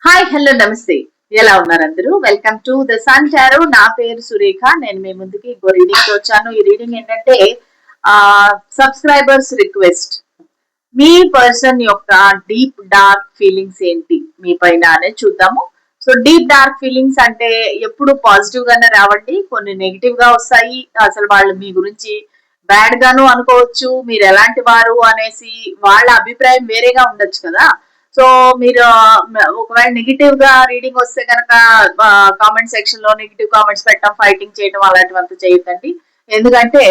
Hi hello నమస్తే. ఎలా ఉన్నారు అందరూ? Welcome to the sun tarot. నా పేరు సురేఖ. నేను మీ ముందుకి ఇంకో రీడింగ్ తో వచ్చాను. ఈ రీడింగ్ ఏంటంటే సబ్స్క్రైబర్స్ రిక్వెస్ట్. మీ పర్సన్ యొక్క డీప్ డార్క్ ఫీలింగ్స్ ఏంటి మీ పైన అనేది చూద్దాము. సో డీప్ డార్క్ ఫీలింగ్స్ అంటే ఎప్పుడు పాజిటివ్ గానే రావండి, కొన్ని నెగిటివ్ గా వస్తాయి. అసలు వాళ్ళు మీ గురించి బ్యాడ్ గాను అనుకోవచ్చు, మీరు ఎలాంటి వారు అనేసి వాళ్ళ అభిప్రాయం వేరేగా ఉండొచ్చు కదా. సో మీరు ఒకవేళ నెగిటివ్ గా రీడింగ్ వస్తే కనుక కామెంట్ సెక్షన్ లో నెగిటివ్ కామెంట్స్ పెట్టడం, ఫైటింగ్ చేయడం అలాంటివంతా చేయొద్దండి. ఎందుకంటే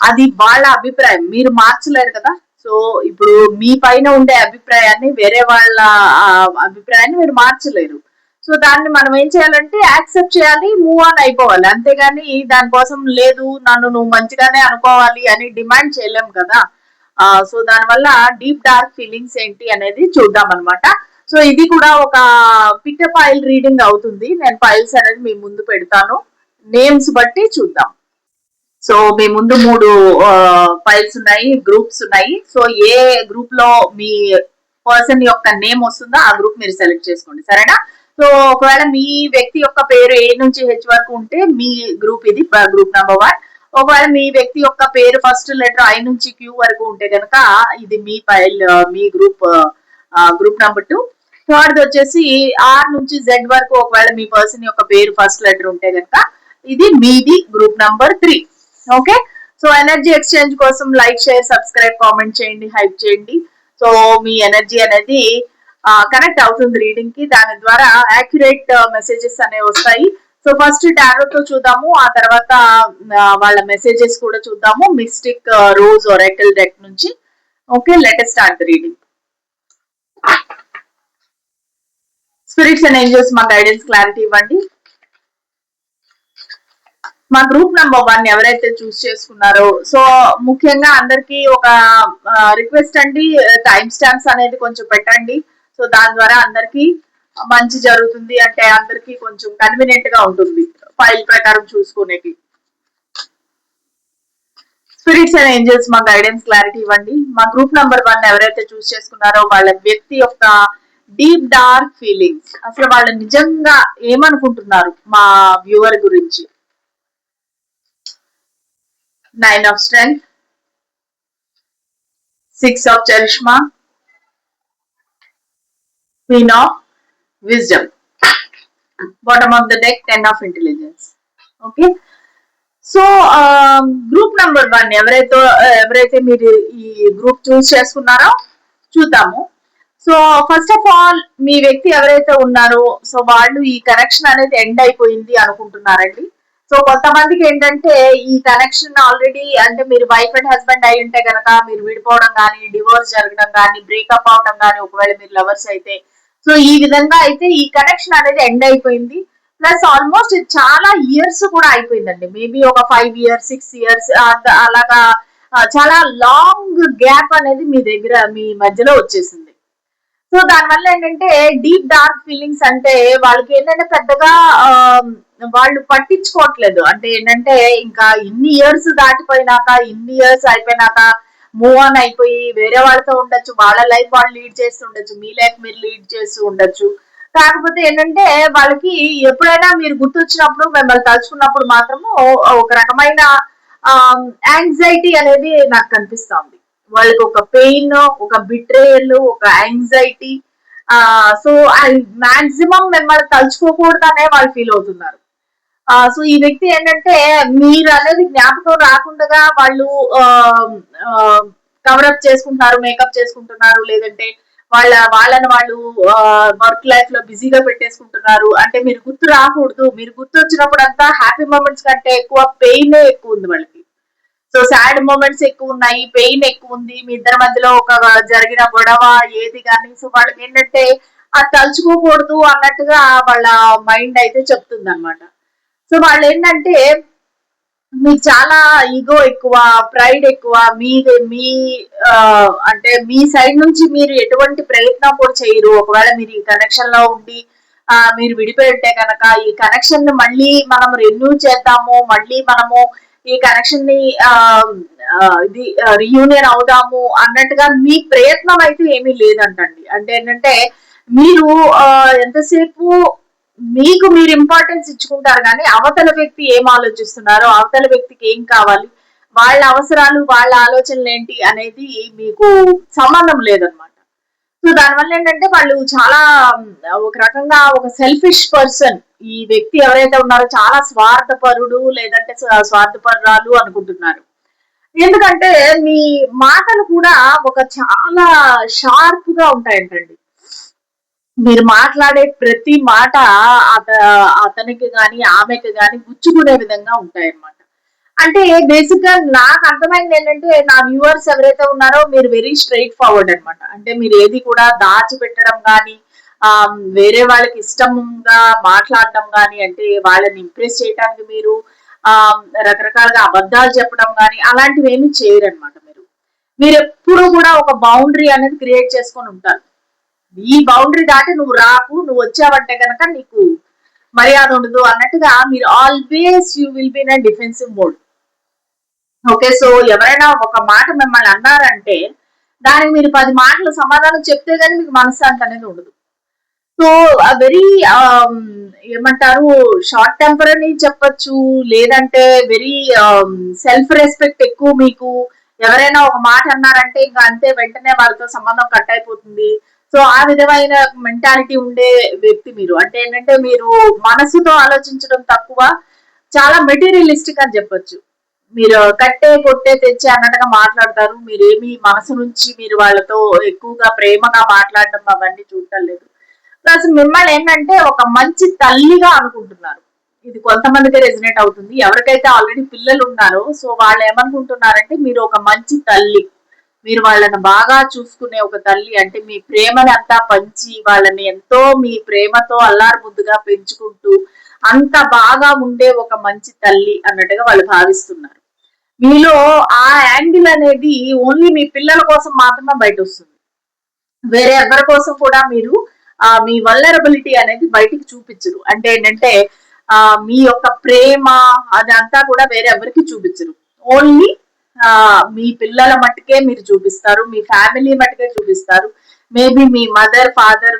అది వాళ్ళ అభిప్రాయం, మీరు మార్చలేరు కదా. సో ఇప్పుడు మీ పైన ఉండే అభిప్రాయాన్ని వేరే వాళ్ళ అభిప్రాయాన్ని మీరు మార్చలేరు. సో దాన్ని మనం ఏం చేయాలంటే యాక్సెప్ట్ చేయాలి, మూవ్ ఆన్ అయిపోవాలి. అంతేగాని దానికోసం లేదు నన్ను నువ్వు మంచిగానే అనుకోవాలి అని డిమాండ్ చేయలేం కదా. సో దానివల్ల డీప్ డార్క్ ఫీలింగ్స్ ఏంటి అనేది చూద్దాం అనమాట. సో ఇది కూడా ఒక పికప్ ఫైల్ రీడింగ్ అవుతుంది. నేను ఫైల్స్ అనేది మీ ముందు పెడతాను, నేమ్స్ బట్టి చూద్దాం. సో మీ ముందు 3 ఫైల్స్ ఉన్నాయి, గ్రూప్స్ ఉన్నాయి. సో ఏ గ్రూప్ లో మీ పర్సన్ యొక్క నేమ్ వస్తుందో ఆ గ్రూప్ మీరు సెలెక్ట్ చేసుకోండి, సరేనా. సో ఒకవేళ మీ వ్యక్తి యొక్క పేరు ఏ నుంచి హెచ్ వరకు ఉంటే మీ గ్రూప్ ఇది, గ్రూప్ నెంబర్ 1. ఒకవేళ మీ వ్యక్తి యొక్క పేరు ఫస్ట్ లెటర్ ఐ నుంచి క్యూ వరకు ఉంటే కనుక ఇది మీ ఫైల్, మీ గ్రూప్ నెంబర్ 2. థర్డ్ వచ్చేసి ఆర్ నుంచి జెడ్ వరకు ఒకవేళ మీ పర్సన్ యొక్క పేరు ఫస్ట్ లెటర్ ఉంటే కనుక ఇది మీది, group number 3. Okay. So energy exchange కోసం లైక్, షేర్, సబ్స్క్రైబ్, కామెంట్ చేయండి, హైప్ చేయండి. సో మీ ఎనర్జీ అనేది కనెక్ట్ అవుతుంది రీడింగ్ కి, దాని ద్వారా యాక్యురేట్ మెసేజెస్ అనేవి వస్తాయి. సో ఫస్ట్ టారోతో చూద్దాము, ఆ తర్వాత వాళ్ళ మెసేజెస్ కూడా చూద్దాము మిస్టిక్ రోజ్ ఒరాకిల్ డెక్ నుంచి. Okay, let start the reading. Spirits and angels మా గైడెన్స్ క్లారిటీ ఇవ్వండి. మా గ్రూప్ నెంబర్ 1 ఎవరైతే చూస్ చేసుకున్నారో, సో ముఖ్యంగా అందరికి ఒక రిక్వెస్ట్ అండి, టైం స్టాంప్స్ అనేది కొంచెం పెట్టండి. సో దాని ద్వారా అందరికి మంచి జరుగుతుంది, అంటే అందరికి కొంచెం కన్వీనియంట్ గా ఉంటుంది ఫైల్ ప్రకారం చూసుకునేకి. స్పిరిట్స్ అండ్ ఏంజల్స్ మా గైడెన్స్ క్లారిటీ ఇవ్వండి. మా గ్రూప్ నెంబర్ 1 ఎవరైతే చూస్ చేసుకున్నారో వాళ్ళ వ్యక్తి యొక్క డీప్ డార్క్ ఫీలింగ్స్, అసలు వాళ్ళు నిజంగా ఏమనుకుంటున్నారు మా వ్యూవర్ గురించి. 9 of strength, 6 of charisma, queen of wisdom, bottom of the deck 10 of intelligence. Okay, so group number 1 ఎవరైతే మీరు ఈ గ్రూప్ చూస్ చేసుకున్నారో చూద్దాము. సో ఫస్ట్ ఆఫ్ ఆల్ మీ వ్యక్తి ఎవరైతే ఉన్నారో సో వాళ్ళు ఈ కనెక్షన్ అనేది ఎండ్ అయిపోయింది అనుకుంటున్నారండి. సో కొంతమందికి ఏంటంటే ఈ కనెక్షన్ ఆల్రెడీ, అంటే మీరు వైఫ్ అండ్ హస్బెండ్ అయి ఉంటే కనుక మీరు విడిపోవడం కానీ, డివోర్స్ జరగడం కానీ, బ్రేకప్ అవడం కానీ, ఒకవేళ మీరు లవర్స్ అయితే సో ఈ విధంగా అయితే ఈ కనెక్షన్ అనేది ఎండ్ అయిపోయింది. ప్లస్ ఆల్మోస్ట్ ఇది చాలా ఇయర్స్ కూడా అయిపోయిందండి, మేబీ ఒక 5 years 6 years అలాగా చాలా లాంగ్ గ్యాప్ అనేది మీ మధ్యలో వచ్చేసింది. సో దానివల్ల ఏంటంటే డీప్ డార్క్ ఫీలింగ్స్ అంటే వాళ్ళకి ఏంటంటే పెద్దగా వాళ్ళు పట్టించుకోవట్లేదు. అంటే ఏంటంటే ఇంకా ఇన్ని ఇయర్స్ దాటిపోయినాక, ఇన్ని ఇయర్స్ అయిపోయినాక మూవ్ ఆన్ అయిపోయి వేరే వాళ్ళతో ఉండొచ్చు, వాళ్ళ లైఫ్ వాళ్ళు లీడ్ చేస్తూ ఉండొచ్చు, మీ లైఫ్ మీరు లీడ్ చేస్తూ ఉండొచ్చు. కాకపోతే ఏంటంటే వాళ్ళకి ఎప్పుడైనా మీరు గుర్తొచ్చినప్పుడు, మిమ్మల్ని తలుచుకున్నప్పుడు మాత్రము ఒక రకమైన యాంగ్జైటీ అనేది నాకు కనిపిస్తుంది. వాళ్ళకి ఒక పెయిన్, ఒక బిట్రేయల్, ఒక యాంగ్జైటీ. సో మాక్సిమం మిమ్మల్ని తలుచుకోకూడదనే వాళ్ళు ఫీల్ అవుతున్నారు. సో ఈ వ్యక్తి ఏంటంటే మీరు అనేది జ్ఞాపకం రాకుండా వాళ్ళు కవరప్ చేసుకుంటున్నారు, మేకప్ చేసుకుంటున్నారు, లేదంటే వాళ్ళని వాళ్ళు వర్క్ లైఫ్ లో బిజీగా పెట్టేసుకుంటున్నారు. అంటే మీరు గుర్తు రాకూడదు, మీరు గుర్తు వచ్చినప్పుడు అంతా హ్యాపీ మూమెంట్స్ కంటే ఎక్కువ పెయిన్ ఎక్కువ ఉంది వాళ్ళకి. సో సాడ్ మూమెంట్స్ ఎక్కువ ఉన్నాయి, పెయిన్ ఎక్కువ ఉంది, మీ ఇద్దరి మధ్యలో ఒక జరిగిన గొడవ ఏది కానీ. సో వాళ్ళకి ఏంటంటే అది తలుచుకోకూడదు అన్నట్టుగా వాళ్ళ మైండ్ అయితే చెప్తుంది అనమాట. సో వాళ్ళు ఏంటంటే మీకు చాలా ఈగో ఎక్కువ, ప్రైడ్ ఎక్కువ, మీ అంటే మీ సైడ్ నుంచి మీరు ఎటువంటి ప్రయత్నం కూడా చేయరు. ఒకవేళ మీరు ఈ కనెక్షన్ లో ఉండి మీరు విడిపోయి ఉంటే కనుక ఈ కనెక్షన్ ని మళ్ళీ మనం రెన్యూ చేద్దాము, మళ్ళీ మనము ఈ కనెక్షన్ ని ఇది రీయూనియన్ అవుదాము అన్నట్టుగా మీ ప్రయత్నం అయితే ఏమీ లేదంటండి. అంటే ఏంటంటే మీరు ఎంతసేపు మీకు మీరు ఇంపార్టెన్స్ ఇచ్చుకుంటారు కానీ అవతల వ్యక్తి ఏం ఆలోచిస్తున్నారో, అవతల వ్యక్తికి ఏం కావాలి, వాళ్ళ అవసరాలు, వాళ్ళ ఆలోచనలు ఏంటి అనేది మీకు సంబంధం లేదనమాట. సో దానివల్ల ఏంటంటే వాళ్ళు చాలా ఒక రకంగా ఒక సెల్ఫిష్ పర్సన్. ఈ వ్యక్తి ఎవరైతే ఉన్నారో చాలా స్వార్థపరుడు లేదంటే స్వార్థపరురాలు అనుకుంటున్నారు. ఎందుకంటే మీ మాటలు కూడా ఒక చాలా షార్ప్ గా ఉంటాయంటండి. మీరు మాట్లాడే ప్రతి మాట అత అతనికి గాని, ఆమెకి గాని గుచ్చుకునే విధంగా ఉంటాయన్నమాట. అంటే బేసిక్‌గా నాకు అర్థమైంది ఏంటంటే, నా వ్యూవర్స్ ఎవరైతే ఉన్నారో మీరు వెరీ స్ట్రెయిట్ ఫార్వర్డ్ అన్నమాట. అంటే మీరు ఏది కూడా దాచిపెట్టడం గాని, వేరే వాళ్ళకి ఇష్టంగా మాట్లాడడం గాని, అంటే వాళ్ళని ఇంప్రెస్ చేయడానికి మీరు రకరకాలుగా అబద్ధాలు చెప్పడం గాని, అలాంటివేమీ చేయరన్నమాట మీరు. మీరెప్పుడు కూడా ఒక బౌండరీ అనేది క్రియేట్ చేసుకొని ఉంటారు. ఈ బౌండరీ దాటి నువ్వు రాకు, నువ్వు వచ్చావంటే గనక నీకు మర్యాద ఉండదు అన్నట్టుగా మీరు always you will be in a defensive mode. Okay. So ఎవరైనా ఒక మాట మిమ్మల్ని అన్నారంటే దానికి మీరు 10 మాటలు సమాధానం చెప్తే గాని మీకు మనశ్శాంతి అనేది ఉండదు. సో వెరీ ఏమంటారు, షార్ట్ టెంపర్ అని చెప్పొచ్చు. లేదంటే వెరీ సెల్ఫ్ రెస్పెక్ట్ ఎక్కువ మీకు. ఎవరైనా ఒక మాట అన్నారంటే ఇంకా అంతే, వెంటనే వాళ్ళతో సంబంధం కట్ అయిపోతుంది. సో ఆ విధమైన మెంటాలిటీ ఉండే వ్యక్తి మీరు. అంటే ఏంటంటే మీరు మనసుతో ఆలోచించడం తక్కువ, చాలా మెటీరియలిస్టిక్ అని చెప్పొచ్చు. మీరు కట్టే కొట్టే తెచ్చే అన్నట్టుగా మాట్లాడతారు. మీరేమి మనసు నుంచి మీరు వాళ్ళతో ఎక్కువగా ప్రేమగా మాట్లాడడం అవన్నీ చూడటం లేదు. ప్లస్ మిమ్మల్ని ఏంటంటే ఒక మంచి తల్లిగా అనుకుంటున్నారు. ఇది కొంతమందికి రెజినేట్ అవుతుంది. ఎవరికైతే ఆల్రెడీ పిల్లలు ఉన్నారో సో వాళ్ళు ఏమనుకుంటున్నారంటే మీరు ఒక మంచి తల్లి, మీరు వాళ్ళని బాగా చూసుకునే ఒక తల్లి. అంటే మీ ప్రేమని అంతా పంచి వాళ్ళని ఎంతో మీ ప్రేమతో అల్లారు ముద్దుగా పెంచుకుంటూ అంత బాగా ఉండే ఒక మంచి తల్లి అన్నట్టుగా వాళ్ళు భావిస్తున్నారు. మీలో ఆ యాంగిల్ అనేది ఓన్లీ మీ పిల్లల కోసం మాత్రమే బయట వస్తుంది. వేరే ఎవరి కోసం కూడా మీరు మీ వల్నరబిలిటీ అనేది బయటికి చూపించరు. అంటే ఏంటంటే మీ యొక్క ప్రేమ అదంతా కూడా వేరే ఎవరికి చూపించరు. ఓన్లీ మీ పిల్లల మట్టుకే మీరు చూపిస్తారు, మీ ఫ్యామిలీ మట్టుకే చూపిస్తారు. మేబీ మీ మదర్ ఫాదర్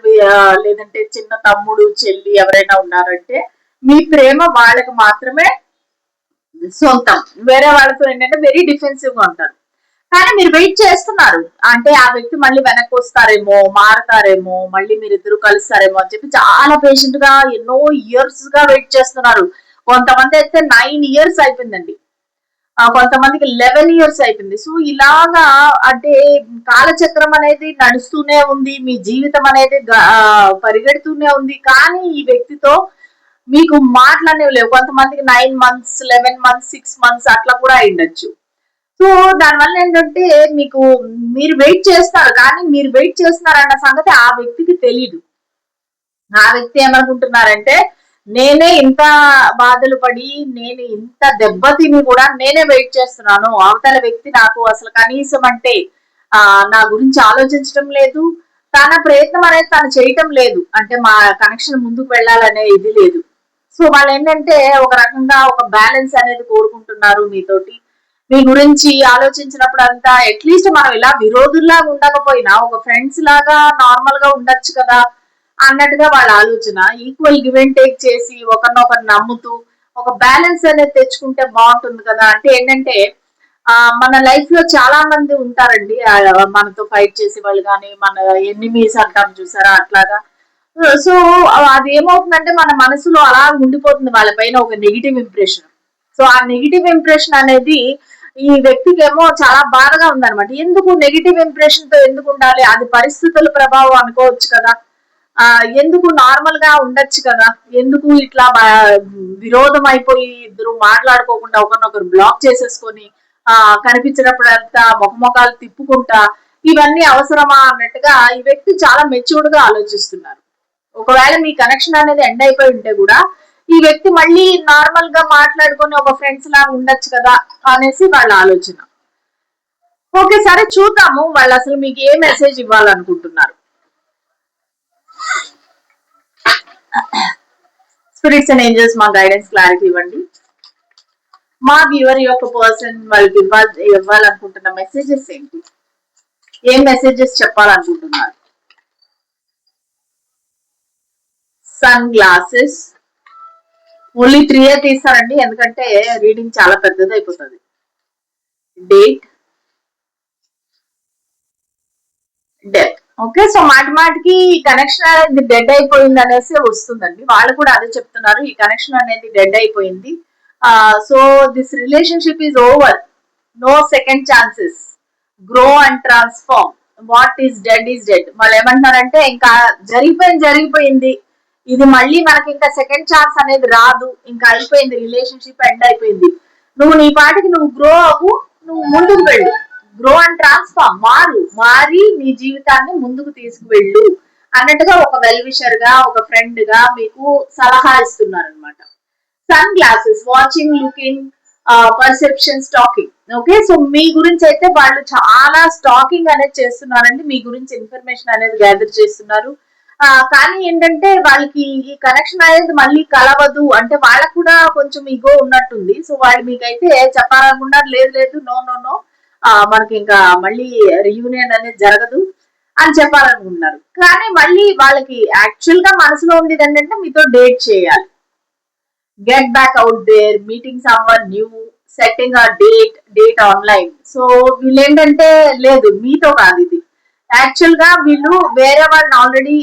లేదంటే చిన్న తమ్ముడు చెల్లి ఎవరైనా ఉన్నారంటే మీ ప్రేమ వాళ్ళకి మాత్రమే సొంతం. వేరే వాళ్ళతో ఏంటంటే వెరీ డిఫెన్సివ్ గా ఉంటారు. కానీ మీరు వెయిట్ చేస్తున్నారు. అంటే ఆ వ్యక్తి మళ్ళీ వెనక్కి వస్తారేమో, మారతారేమో, మళ్ళీ మీరిద్దరు కలుస్తారేమో అని చెప్పి చాలా పేషెంట్ గా ఎన్నో ఇయర్స్ గా వెయిట్ చేస్తున్నారు. కొంతమంది అయితే 9 ఇయర్స్ అయిపోయిందండి. కొంతమందికి 11 ఇయర్స్ అయిపోయింది. సో ఇలాగా అంటే కాలచక్రం అనేది నడుస్తూనే ఉంది. మీ జీవితం అనేది పరిగెడుతూనే ఉంది. కానీ ఈ వ్యక్తితో మీకు మాటలనేవి లేవు. కొంతమందికి 9 మంత్స్, 11 మంత్స్, 6 మంత్స్ అట్లా కూడా అయ్యుండొచ్చు. సో దానివల్ల ఏంటంటే మీకు మీరు వెయిట్ చేస్తారు. కానీ మీరు వెయిట్ చేస్తున్నారన్న సంగతి ఆ వ్యక్తికి తెలీదు. ఆ వ్యక్తి ఏమనుకుంటున్నారంటే నేనే ఇంత బాధలు పడి, నేను ఇంత దెబ్బతిని కూడా నేనే వెయిట్ చేస్తున్నాను. అవతల వ్యక్తి నాకు అసలు కనీసం అంటే నా గురించి ఆలోచించడం లేదు. తన ప్రయత్నం అనేది తను చేయటం లేదు. అంటే మా కనెక్షన్ ముందుకు వెళ్ళాలనే ఇది లేదు. సో వాళ్ళు ఏంటంటే ఒక రకంగా ఒక బ్యాలెన్స్ అనేది కోరుకుంటున్నారు మీతోటి. మీ గురించి ఆలోచించినప్పుడు అంతా అట్లీస్ట్ మనం ఇలా విరోధుల్లాగా ఉండకపోయినా ఒక ఫ్రెండ్స్ లాగా నార్మల్ గా ఉండొచ్చు కదా అన్నట్టుగా వాళ్ళ ఆలోచన. ఈక్వల్ గివ్ అండ్ టేక్ చేసి ఒకరినొకరు నమ్ముతూ ఒక బ్యాలెన్స్ అనేది తెచ్చుకుంటే బాగుంటుంది కదా. అంటే ఏంటంటే మన లైఫ్ లో చాలా మంది ఉంటారండి మనతో ఫైట్ చేసే వాళ్ళు కానీ, మన ఎనిమీస్ అంటాం చూసారా అట్లాగా. సో అది ఏమవుతుందంటే మన మనసులో అలా ఉండిపోతుంది వాళ్ళ పైన ఒక నెగిటివ్ ఇంప్రెషన్. సో ఆ నెగిటివ్ ఇంప్రెషన్ అనేది ఈ వ్యక్తికి ఏమో చాలా బాధగా ఉందన్నమాట. ఎందుకు నెగిటివ్ ఇంప్రెషన్ తో ఎందుకు ఉండాలి, అది పరిస్థితుల ప్రభావం అనుకోవచ్చు కదా. ఎందుకు నార్మల్ గా ఉండొచ్చు కదా, ఎందుకు ఇట్లా విరోధం అయిపోయి ఇద్దరు మాట్లాడుకోకుండా ఒకరినొకరు బ్లాక్ చేసేసుకొని కనిపించినప్పుడంతా మొఖమొఖాలు తిప్పుకుంటా ఇవన్నీ అవసరమా అన్నట్టుగా ఈ వ్యక్తి చాలా మెచ్యూర్డ్ గా ఆలోచిస్తున్నారు. ఒకవేళ మీ కనెక్షన్ అనేది ఎండ్ అయిపోయి ఉంటే కూడా ఈ వ్యక్తి మళ్ళీ నార్మల్ గా మాట్లాడుకొని ఒక ఫ్రెండ్స్ లాగా ఉండొచ్చు కదా అనేసి వాళ్ళ ఆలోచన. ఓకే, సరే చూద్దాము వాళ్ళు అసలు మీకు ఏ మెసేజ్ ఇవ్వాలనుకుంటున్నారు. స్పిరిట్స్ అండ్ ఏంజల్స్ మా గైడెన్స్ క్లారిటీ ఇవ్వండి. మా వ్యూవర్ యొక్క పర్సన్ వాళ్ళకి ఇవ్వాలనుకుంటున్న మెసేజెస్ ఏంటి, ఏం మెసేజెస్ చెప్పాలనుకుంటున్నారు. Sun glasses. ఓన్లీ 3 తీస్తారండి, ఎందుకంటే రీడింగ్ చాలా పెద్దది అయిపోతుంది. Date, death. ఓకే, సో మాటి మాటికి ఈ కనెక్షన్ అనేది డెడ్ అయిపోయింది అనేసి వస్తుందండి. వాళ్ళు కూడా అదే చెప్తున్నారు, ఈ కనెక్షన్ అనేది డెడ్ అయిపోయింది. So this relationship is over, no second chances, grow and transform, what is dead is dead. వాళ్ళు ఏమంటున్నారంటే ఇంకా జరిగిపోయింది, ఇది మళ్ళీ మనకి ఇంకా సెకండ్ ఛాన్స్ అనేది రాదు, ఇంకా అయిపోయింది, రిలేషన్షిప్ ఎండ్ అయిపోయింది. నువ్వు నీ పాటికి నువ్వు గ్రో అవ్వు, నువ్వు ముందుకు వెళ్ళు, గ్రో అండ్ ట్రాన్స్ఫార్మ్, మారి నీ జీవితాన్ని ముందుకు తీసుకువెళ్ళు అన్నట్టుగా ఒక వెల్ విషర్ గా, ఒక ఫ్రెండ్ గా మీకు సలహా ఇస్తున్నారు అనమాట. Sunglasses, watching, looking, perception, stalking. Okay, so మీ గురించి అయితే వాళ్ళు చాలా స్టాకింగ్ అనేది చేస్తున్నారండి, మీ గురించి ఇన్ఫర్మేషన్ అనేది గ్యాదర్ చేస్తున్నారు. కానీ ఏంటంటే వాళ్ళకి ఈ కనెక్షన్ అనేది మళ్ళీ కలవదు అంటే వాళ్ళకు కూడా కొంచెం ఈగో ఉన్నట్టుంది. సో వాళ్ళు మీకైతే చెప్పాలనుకున్నారు, లేదు లేదు, నో నో నో, మనకి ఇంకా మళ్ళీ రియూనియన్ అనేది జరగదు అని చెప్పాలనుకుంటున్నారు. కానీ మళ్ళీ వాళ్ళకి యాక్చువల్ గా మనసులో ఉండేది ఏంటంటే మీతో డేట్ చేయాలి, get back out there, meeting someone new, setting a date online. So వీళ్ళు ఏంటంటే లేదు, మీతో కాదు ఇది, యాక్చువల్ గా వీళ్ళు వేరే వాళ్ళని ఆల్రెడీ